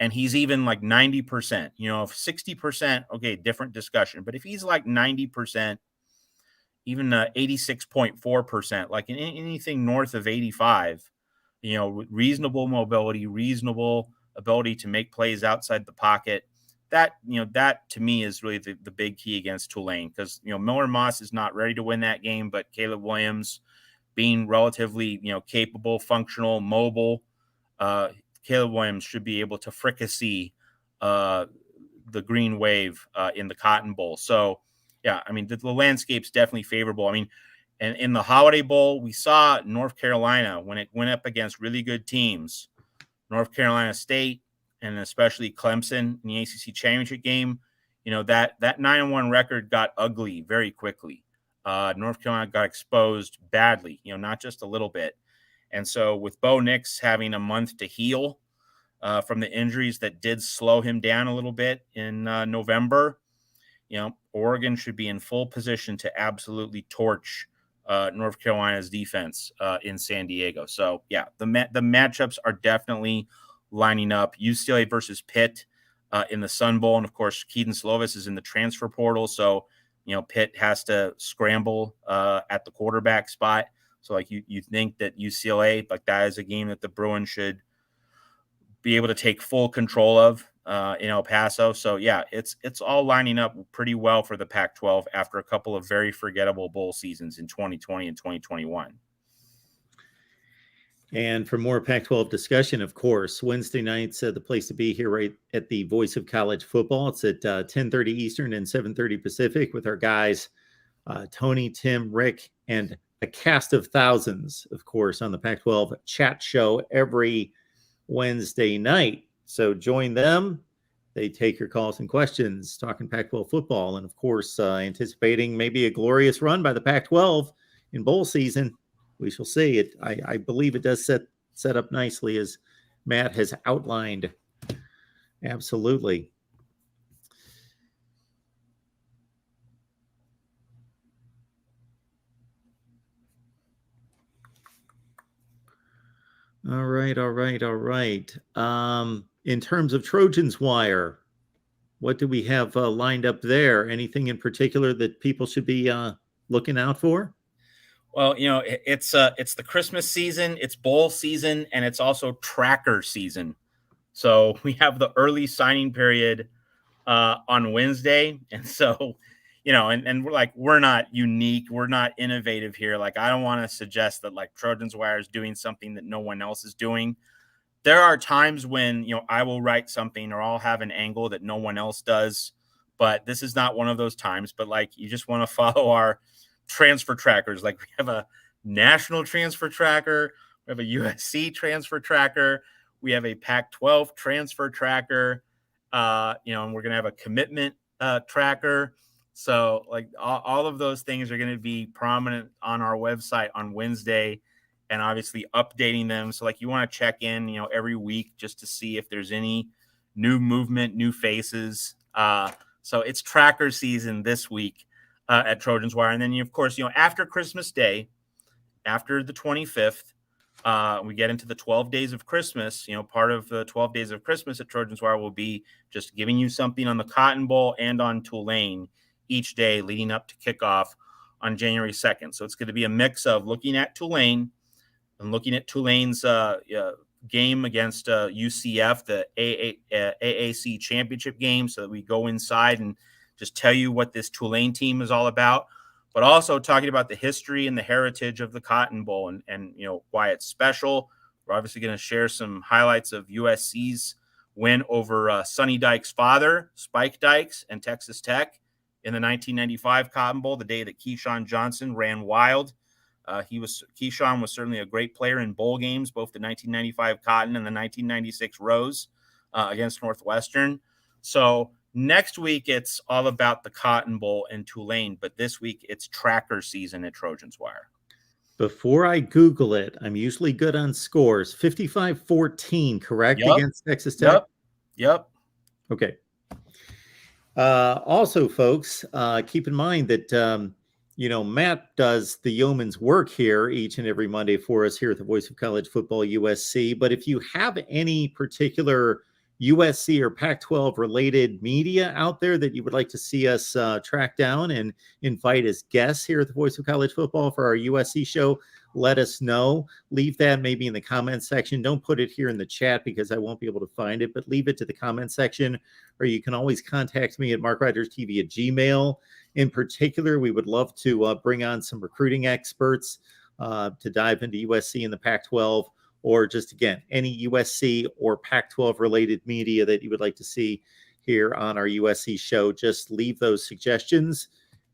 and he's even like 90%, if 60%, okay, different discussion. But if he's like 90%, even 86.4%, like anything north of 85, reasonable mobility, reasonable ability to make plays outside the pocket. That to me is really the big key against Tulane, because Miller Moss is not ready to win that game, but Caleb Williams being relatively capable, functional, mobile, Caleb Williams should be able to fricassee the green wave in the Cotton Bowl. So yeah, I mean the landscape's definitely favorable. I mean, and in the Holiday Bowl, we saw North Carolina when it went up against really good teams, North Carolina State, and especially Clemson in the ACC championship game, that 9-1 record got ugly very quickly. North Carolina got exposed badly, not just a little bit. And so with Bo Nix having a month to heal from the injuries that did slow him down a little bit in November, Oregon should be in full position to absolutely torch North Carolina's defense in San Diego. So yeah, the matchups are definitely lining up. UCLA versus Pitt in the Sun Bowl, and of course Keaton Slovis is in the transfer portal, so Pitt has to scramble at the quarterback spot. So like you think that UCLA, like that is a game that the Bruins should be able to take full control of in El Paso. So yeah, it's all lining up pretty well for the Pac-12 after a couple of very forgettable bowl seasons in 2020 and 2021. And for more Pac-12 discussion, of course, Wednesday nights, the place to be here right at the Voice of College Football. It's at 10:30 Eastern and 7:30 Pacific with our guys Tony, Tim, Rick, and a cast of thousands, of course, on the Pac-12 chat show every Wednesday night. So join them. They take your calls and questions, talking Pac-12 football, and of course, anticipating maybe a glorious run by the Pac-12 in bowl season. We shall see. I believe it does set up nicely, as Matt has outlined. Absolutely. All right. In terms of Trojans Wire, what do we have lined up there? Anything in particular that people should be looking out for? Well, it's the Christmas season, it's bowl season, and it's also tracker season. So we have the early signing period on Wednesday, and so and we're not unique, we're not innovative here. Like, I don't want to suggest that like Trojans Wire is doing something that no one else is doing. There are times when I will write something or I'll have an angle that no one else does, but this is not one of those times. But like, you just want to follow our transfer trackers. Like, we have a national transfer tracker, we have a USC transfer tracker, we have a Pac-12 transfer tracker, and we're gonna have a commitment tracker. So like all of those things are going to be prominent on our website on Wednesday, and obviously updating them. So like, you want to check in, every week, just to see if there's any new movement, new faces. So it's tracker season this week at Trojans Wire. And then, of course, after Christmas Day, after the 25th, we get into the 12 days of Christmas. Part of the 12 days of Christmas at Trojans Wire will be just giving you something on the Cotton Bowl and on Tulane each day leading up to kickoff on January 2nd. So it's going to be a mix of looking at Tulane and looking at Tulane's game against UCF, the AAC championship game, so that we go inside and just tell you what this Tulane team is all about, but also talking about the history and the heritage of the Cotton Bowl and why it's special. We're obviously going to share some highlights of USC's win over Sonny Dykes' father, Spike Dykes, and Texas Tech in the 1995 Cotton Bowl, the day that Keyshawn Johnson ran wild. Keyshawn was certainly a great player in bowl games, both the 1995 Cotton and the 1996 Rose against Northwestern. So next week, it's all about the Cotton Bowl and Tulane, but this week it's tracker season at Trojans Wire. Before I Google it, I'm usually good on scores. 55-14, correct? Yep. Against Texas Tech? Yep. Okay. Also, folks, keep in mind that, Matt does the yeoman's work here each and every Monday for us here at the Voice of College Football USC. But if you have any particular USC or Pac-12 related media out there that you would like to see us track down and invite as guests here at the Voice of College Football for our USC show, let us know. Leave that maybe in the comments section. Don't put it here in the chat because I won't be able to find it, but leave it to the comment section, or you can always contact me at MarkRogersTV@gmail. In particular, we would love to bring on some recruiting experts to dive into USC and the Pac-12, or just, again, any USC or Pac-12 related media that you would like to see here on our USC show. Just leave those suggestions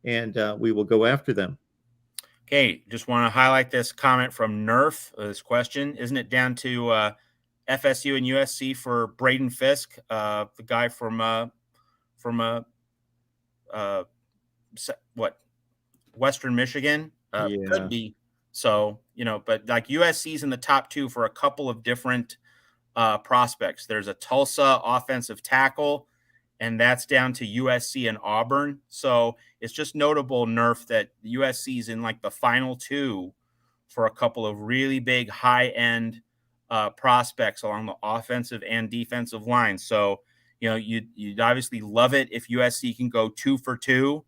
and we will go after them. Okay, just want to highlight this comment from Nerf. This question: isn't it down to FSU and USC for Braden Fisk, the guy from Western Michigan? Yeah. Could be. So, but like, USC's in the top two for a couple of different prospects. There's a Tulsa offensive tackle, and that's down to USC and Auburn. So it's just notable, Nerf, that USC's in like the final two for a couple of really big high-end prospects along the offensive and defensive line. So, you'd obviously love it if USC can go 2 for 2.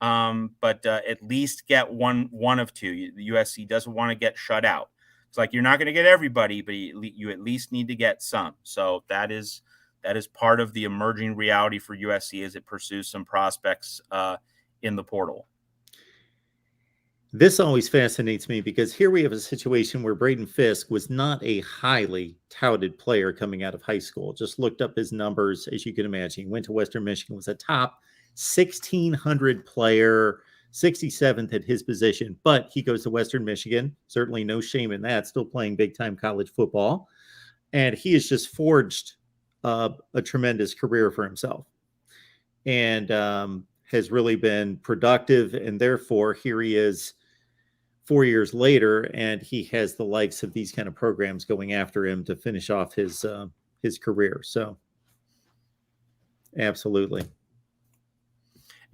But at least get one of two. The USC doesn't want to get shut out. It's like, you're not going to get everybody, but you at least need to get some. So that is part of the emerging reality for USC as it pursues some prospects in the portal. This always fascinates me because here we have a situation where Braden Fisk was not a highly touted player coming out of high school. Just looked up his numbers, as you can imagine. He went to Western Michigan, was a top 1,600 player, 67th at his position, but he goes to Western Michigan. Certainly no shame in that, still playing big time college football. And he has just forged a tremendous career for himself and has really been productive. And therefore, here he is 4 years later, and he has the likes of these kind of programs going after him to finish off his career. So, absolutely.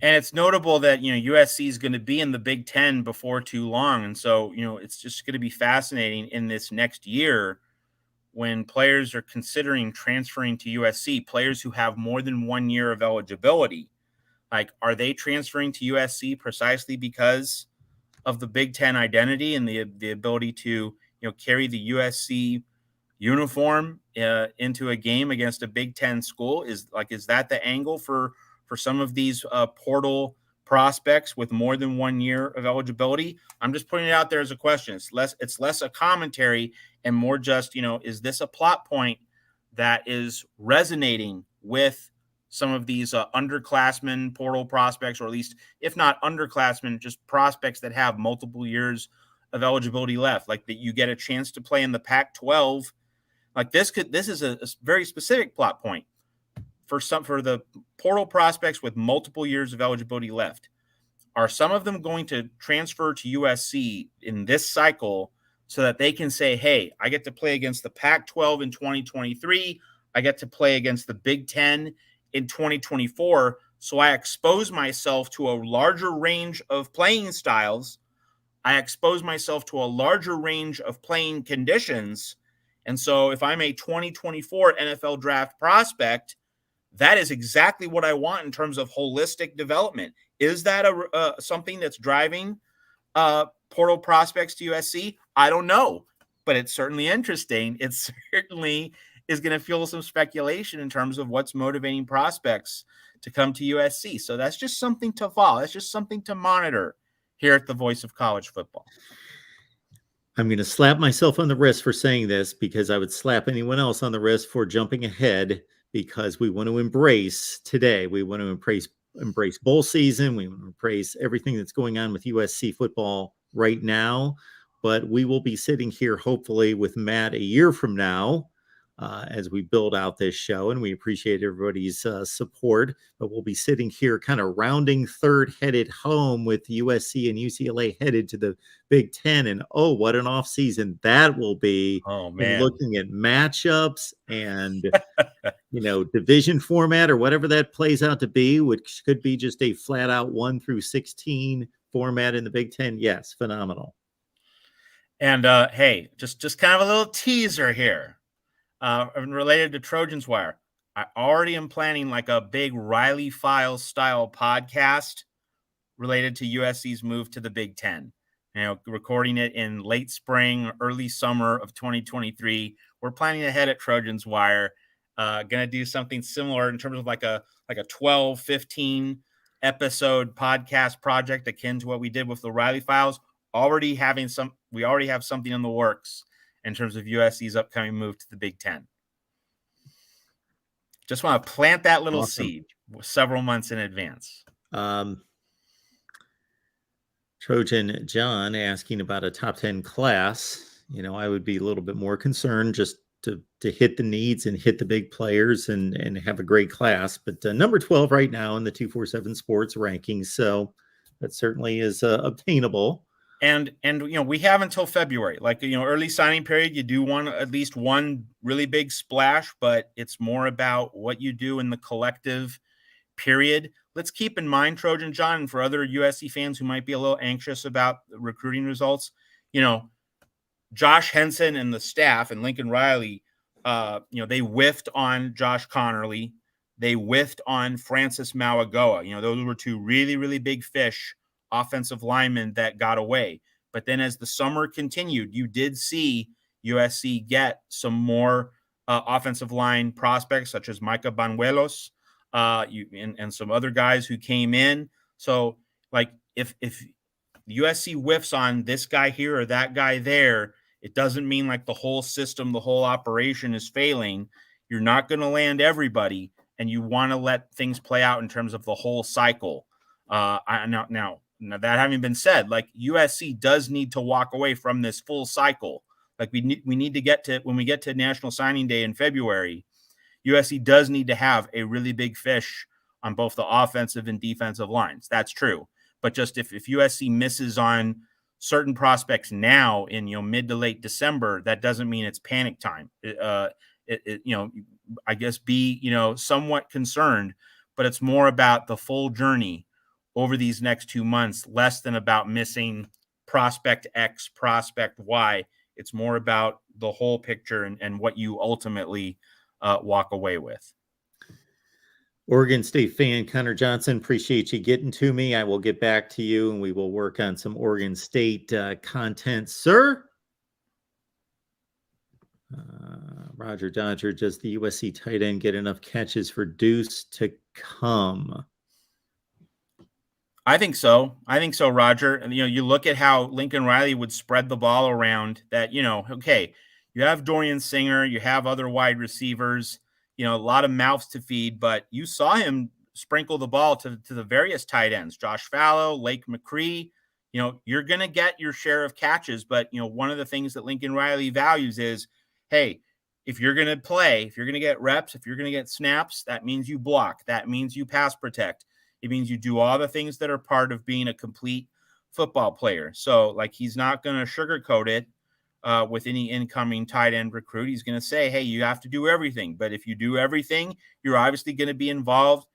And it's notable that, USC is going to be in the Big Ten before too long. And so, it's just going to be fascinating in this next year when players are considering transferring to USC, players who have more than 1 year of eligibility. Like, are they transferring to USC precisely because of the Big Ten identity and the ability to, carry the USC uniform into a game against a Big Ten school? Is that the angle for some of these portal prospects with more than 1 year of eligibility? I'm just putting it out there as a question. It's less a commentary and more just, is this a plot point that is resonating with some of these underclassmen portal prospects, or at least if not underclassmen, just prospects that have multiple years of eligibility left, like that you get a chance to play in the Pac-12. Like this is a very specific plot point for the portal prospects with multiple years of eligibility left. Are some of them going to transfer to USC in this cycle so that they can say, hey, I get to play against the Pac-12 in 2023. I get to play against the Big Ten in 2024. So I expose myself to a larger range of playing styles. I expose myself to a larger range of playing conditions. And so if I'm a 2024 NFL draft prospect, that is exactly what I want in terms of holistic development. Is that something that's driving portal prospects to USC? I don't know, but it's certainly interesting. It certainly is going to fuel some speculation in terms of what's motivating prospects to come to USC. So that's just something to follow. That's just something to monitor here at the Voice of College Football. I'm going to slap myself on the wrist for saying this because I would slap anyone else on the wrist for jumping ahead, because we want to embrace today. We want to embrace bowl season. We want to embrace everything that's going on with USC football right now. But we will be sitting here hopefully with Matt a year from now as we build out this show, and we appreciate everybody's support. But we'll be sitting here kind of rounding third, headed home with USC and UCLA headed to the Big Ten. And oh, what an off season that will be! Oh man, and looking at matchups and division format or whatever that plays out to be, which could be just a flat out 1 through 16 format in the Big Ten. Yes, phenomenal. And hey, just kind of a little teaser here. Related to Trojans Wire, I already am planning like a big Riley Files style podcast related to USC's move to the Big Ten. Recording it in late spring, early summer of 2023. We're planning ahead at Trojans Wire. Going to do something similar in terms of like a 12, 15 episode podcast project akin to what we did with the Riley Files. We already have something in the works in terms of USC's upcoming move to the Big Ten. Just want to plant that little seed several months in advance. Trojan John asking about a top 10 class. I would be a little bit more concerned just to hit the needs and hit the big players and have a great class. But number 12 right now in the 247 Sports rankings. So that certainly is obtainable. And we have until February, early signing period. You do want at least one really big splash, but it's more about what you do in the collective period. Let's keep in mind, Trojan John, and for other USC fans who might be a little anxious about the recruiting results, Josh Henson and the staff and Lincoln Riley, they whiffed on Josh Connerly. They whiffed on Francis Mauagoa. Those were two really, really big fish, offensive linemen that got away. But then as the summer continued, you did see USC get some more offensive line prospects, such as Micah Banuelos and some other guys who came in. So, if USC whiffs on this guy here or that guy there, it doesn't mean the whole system, the whole operation is failing. You're not going to land everybody, and you want to let things play out in terms of the whole cycle. Now, now that having been said, like USC does need to walk away from this full cycle. Like we need to get to, when we get to National Signing Day in February, USC does need to have a really big fish on both the offensive and defensive lines. That's true. But just if USC misses on certain prospects now in, mid to late December, that doesn't mean it's panic time. I guess be, somewhat concerned, but it's more about the full journey over these next 2 months, less than about missing prospect X, prospect Y. It's more about the whole picture and what you ultimately walk away with. Oregon State fan Connor Johnson, appreciate you getting to me. I will get back to you and we will work on some Oregon State content, sir. Roger Dodger, does the USC tight end get enough catches for Deuce to come? I think so, Roger. And, you look at how Lincoln Riley would spread the ball around that, okay, you have Dorian Singer, you have other wide receivers, a lot of mouths to feed, but you saw him sprinkle the ball to the various tight ends, Josh Fallow, Lake McCree. You're going to get your share of catches, but, one of the things that Lincoln Riley values is, hey, if you're going to play, if you're going to get reps, if you're going to get snaps, that means you block. That means you pass protect. It means you do all the things that are part of being a complete football player. So, like, he's not going to sugarcoat it with any incoming tight end recruit. He's going to say, hey, you have to do everything. But if you do everything, you're obviously going to be involved,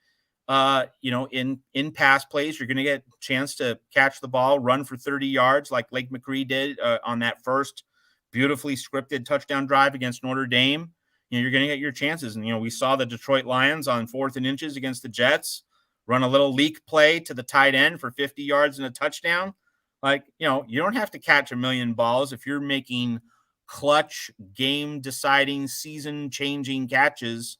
in pass plays. You're going to get a chance to catch the ball, run for 30 yards like Lake McCree did on that first beautifully scripted touchdown drive against Notre Dame. You're going to get your chances. And, we saw the Detroit Lions on 4th and inches against the Jets run a little leak play to the tight end for 50 yards and a touchdown. Like, you don't have to catch a million balls if you're making clutch, game-deciding, season-changing catches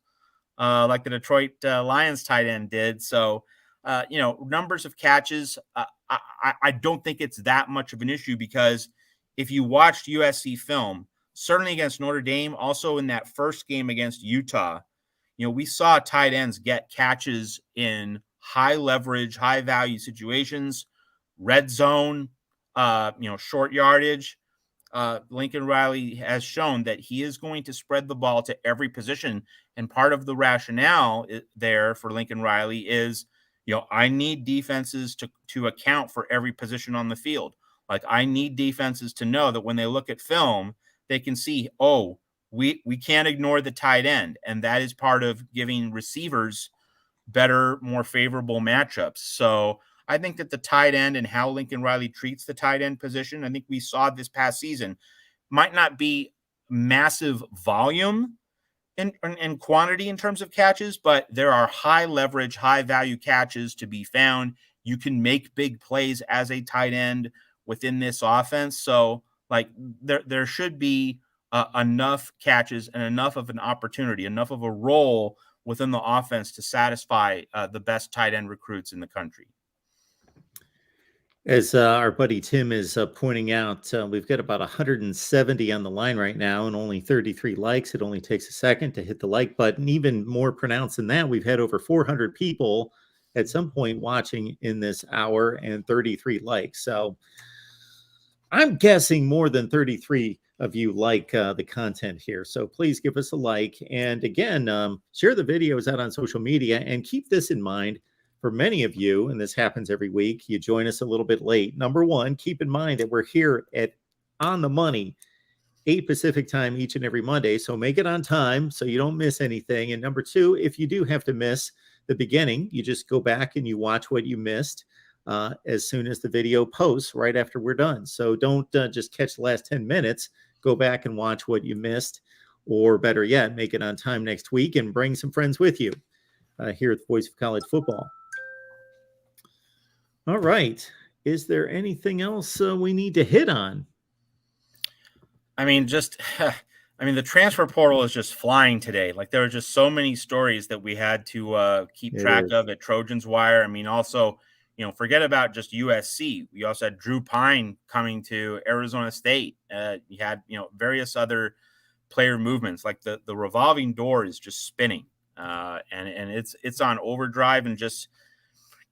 like the Detroit Lions tight end did. So, numbers of catches, I don't think it's that much of an issue, because if you watched USC film, certainly against Notre Dame, also in that first game against Utah, we saw tight ends get catches in high leverage, high value situations, red zone, short yardage. Lincoln Riley has shown that he is going to spread the ball to every position. And part of the rationale there for Lincoln Riley is, I need defenses to account for every position on the field. Like, I need defenses to know that when they look at film, they can see, oh, we can't ignore the tight end. And that is part of giving receivers better, more favorable matchups. So I think that the tight end and how Lincoln Riley treats the tight end position, I think we saw this past season, might not be massive volume and quantity in terms of catches, but there are high leverage, high value catches to be found. You can make big plays as a tight end within this offense. So, like, there should be enough catches and enough of an opportunity, enough of a role within the offense to satisfy the best tight end recruits in the country. As our buddy Tim is pointing out, we've got about 170 on the line right now and only 33 likes. It only takes a second to hit the like button. Even more pronounced than that, we've had over 400 people at some point watching in this hour and 33 likes. So I'm guessing more than 33 of you like the content here. So please give us a like. And again, share the videos out on social media, and keep this in mind. For many of you, and this happens every week, you join us a little bit late. Number one, keep in mind that we're here at On the Money, 8 Pacific time each and every Monday. So make it on time so you don't miss anything. And number two, if you do have to miss the beginning, you just go back and you watch what you missed as soon as the video posts right after we're done. So don't just catch the last 10 minutes. Go back and watch what you missed, or better yet, make it on time next week and bring some friends with you here at the Voice of College Football. All right. Is there anything else we need to hit on? I mean, the transfer portal is just flying today. Like, there are just so many stories that we had to keep track of at Trojans Wire. I mean, also, forget about just USC. We also had Drew Pine coming to Arizona State. You had, various other player movements. Like, the revolving door is just spinning, and it's on overdrive, and just,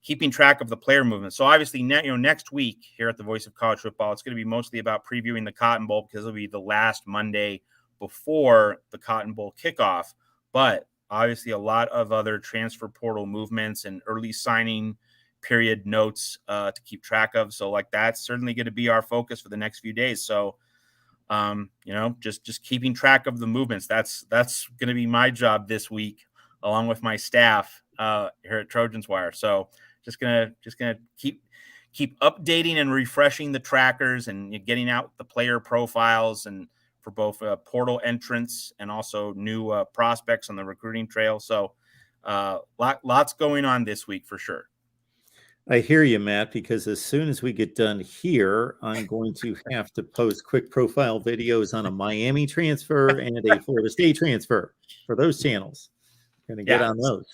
keeping track of the player movement. So obviously, next week here at the Voice of College Football, it's going to be mostly about previewing the Cotton Bowl because it'll be the last Monday before the Cotton Bowl kickoff. But obviously, a lot of other transfer portal movements and early signing period notes to keep track of. So like that's certainly going to be our focus for the next few days. So just keeping track of the movements. That's going to be my job this week, along with my staff here at Trojans Wire. So just gonna keep updating and refreshing the trackers and getting out the player profiles and for both portal entrants and also new prospects on the recruiting trail. So lots going on this week for sure. I hear you, Matt, because as soon as we get done here, I'm going to have to post quick profile videos on a Miami transfer and a Florida State transfer for those channels. Going to get on those.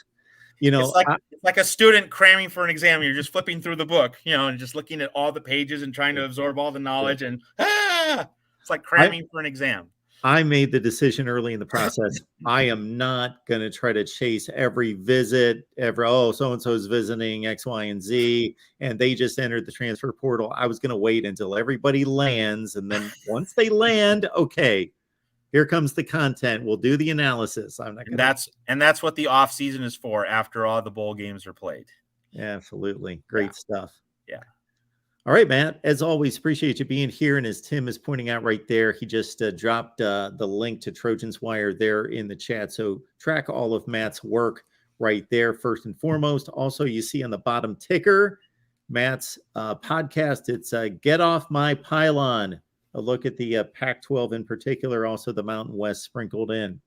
It's like a student cramming for an exam. You're just flipping through the book, and just looking at all the pages and trying to absorb all the knowledge. And it's like cramming for an exam. I made the decision early in the process. I am not going to try to chase every visit, so-and-so is visiting X, Y, and Z, and they just entered the transfer portal. I was going to wait until everybody lands. And then once they land, okay, here comes the content. We'll do the analysis. I'm not going and that's what the off season is for after all the bowl games are played. Absolutely. Great stuff. Yeah. All right, Matt, as always, appreciate you being here. And as Tim is pointing out right there, he just dropped the link to Trojans Wire there in the chat. So track all of Matt's work right there, first and foremost. Also, you see on the bottom ticker, Matt's podcast. It's Get Off My Pylon. A look at the Pac-12 in particular, also the Mountain West sprinkled in.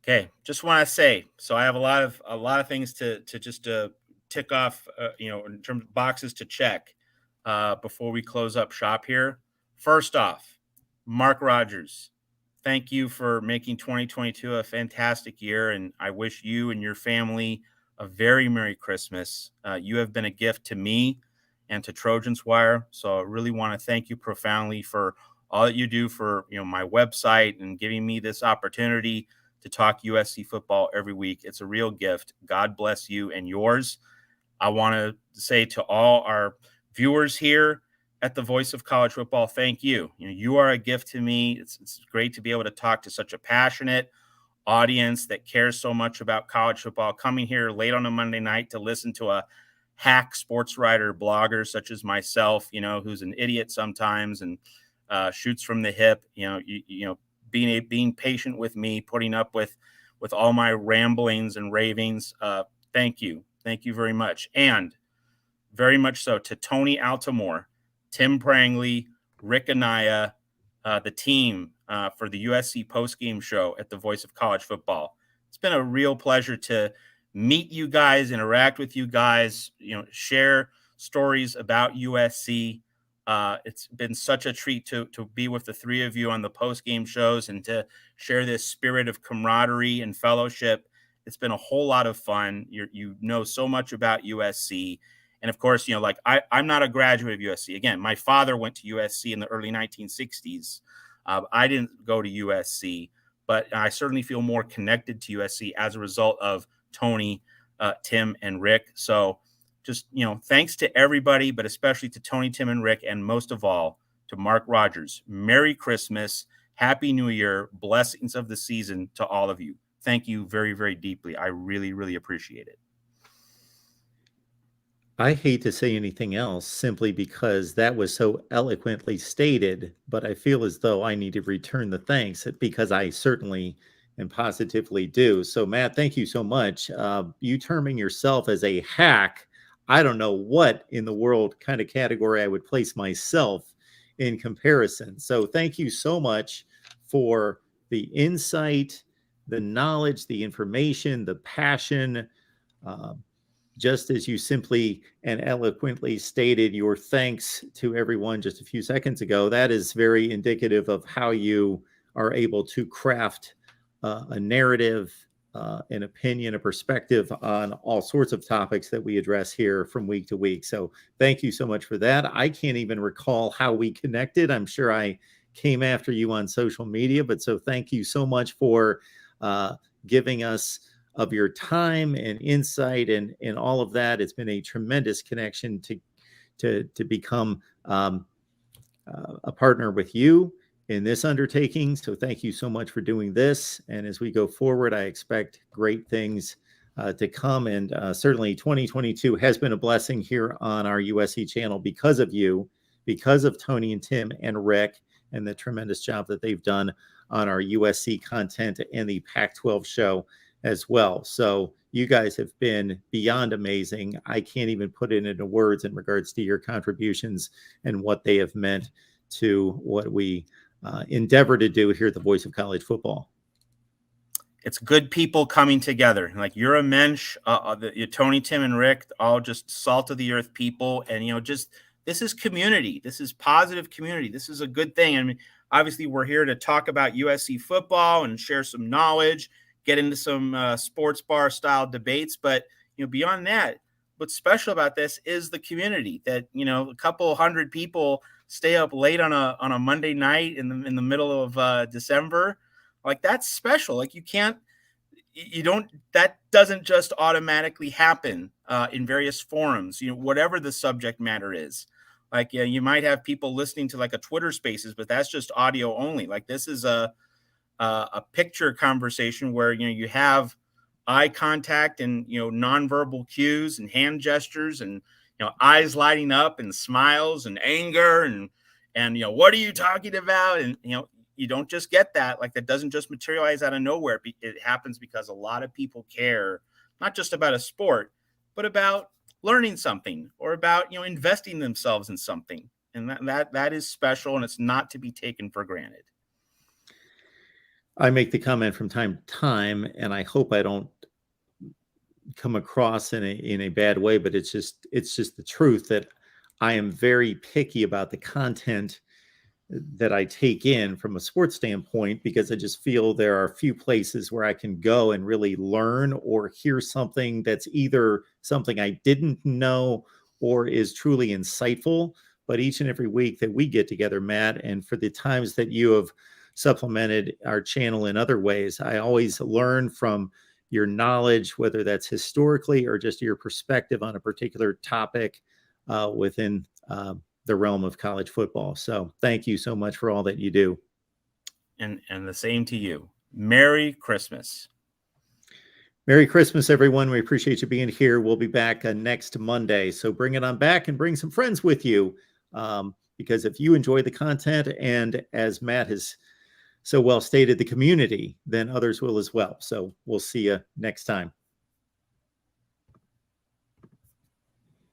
Okay, just want to say, so I have a lot of things to just tick off, in terms of boxes to check before we close up shop here. First off, Mark Rogers, thank you for making 2022 a fantastic year, and I wish you and your family a very Merry Christmas. You have been a gift to me and to Trojans Wire, so I really want to thank you profoundly for all that you do for my website and giving me this opportunity to talk USC football every week. It's a real gift. God bless you and yours. I want to say to all our viewers here at the Voice of College Football, thank you. You are a gift to me. It's great to be able to talk to such a passionate audience that cares so much about college football, coming here late on a Monday night to listen to a hack sports writer blogger such as myself, who's an idiot sometimes and shoots from the hip, being patient with me, putting up with all my ramblings and ravings. Thank you very much. And very much so to Tony Altamore, Tim Prangley, Rick Anaya, the team for the USC postgame show at the Voice of College Football. It's been a real pleasure to meet you guys, interact with you guys, share stories about USC. It's been such a treat to be with the three of you on the post-game shows and to share this spirit of camaraderie and fellowship. It's been a whole lot of fun. You know so much about USC. And of course, I'm not a graduate of USC. Again, my father went to USC in the early 1960s. I didn't go to USC, but I certainly feel more connected to USC as a result of Tony, Tim, and Rick. So just, thanks to everybody, but especially to Tony, Tim, and Rick, and most of all to Mark Rogers. Merry Christmas, Happy New Year, blessings of the season to all of you. Thank you very, very deeply. I really, really appreciate it. I hate to say anything else simply because that was so eloquently stated, but I feel as though I need to return the thanks because I certainly and positively do. So, Matt, thank you so much. You terming yourself as a hack, I don't know what in the world kind of category I would place myself in comparison. So thank you so much for the insight, the knowledge, the information, the passion. Just as you simply and eloquently stated your thanks to everyone just a few seconds ago, that is very indicative of how you are able to craft a narrative, an opinion, a perspective on all sorts of topics that we address here from week to week. So thank you so much for that. I can't even recall how we connected. I'm sure I came after you on social media, but so thank you so much for giving us of your time and insight and all of that. It's been a tremendous connection to become a partner with you in this undertaking. So thank you so much for doing this. And as we go forward, I expect great things to come. And certainly 2022 has been a blessing here on our USC channel because of you, because of Tony and Tim and Rick, and the tremendous job that they've done on our USC content and the Pac-12 show as well. So you guys have been beyond amazing. I can't even put it into words in regards to your contributions and what they have meant to what we endeavor to do here at the Voice of College Football. It's good people coming together. Like you're a mensch, Tony, Tim, and Rick, all just salt of the earth people. And, just this is community. This is positive community. This is a good thing. I mean, obviously, we're here to talk about USC football and share some knowledge, get into some sports bar style debates. But, beyond that, what's special about this is the community that, a couple hundred people stay up late on a Monday night in the middle of December. Like that's special. Like that doesn't just automatically happen in various forums, whatever the subject matter is. Like, you might have people listening to like a Twitter Spaces, but that's just audio only. Like this is a picture conversation where, you have eye contact and, nonverbal cues and hand gestures and, eyes lighting up and smiles and anger and, what are you talking about? And, you don't just get that. Like that doesn't just materialize out of nowhere. It happens because a lot of people care, not just about a sport, but about learning something or about, investing themselves in something. And that is special, and it's not to be taken for granted. I make the comment from time to time, and I hope I don't come across in a bad way, but it's just the truth that I am very picky about the content that I take in from a sports standpoint, because I just feel there are a few places where I can go and really learn or hear something that's either something I didn't know or is truly insightful. But each and every week that we get together, Matt, and for the times that you have supplemented our channel in other ways, I always learn from your knowledge, whether that's historically or just your perspective on a particular topic within the realm of college football. So thank you so much for all that you do. And the same to you. Merry Christmas. Merry Christmas, everyone. We appreciate you being here. We'll be back next Monday. So bring it on back and bring some friends with you. Because if you enjoy the content, and as Matt has so well stated, the community, then others will as well. So we'll see you next time.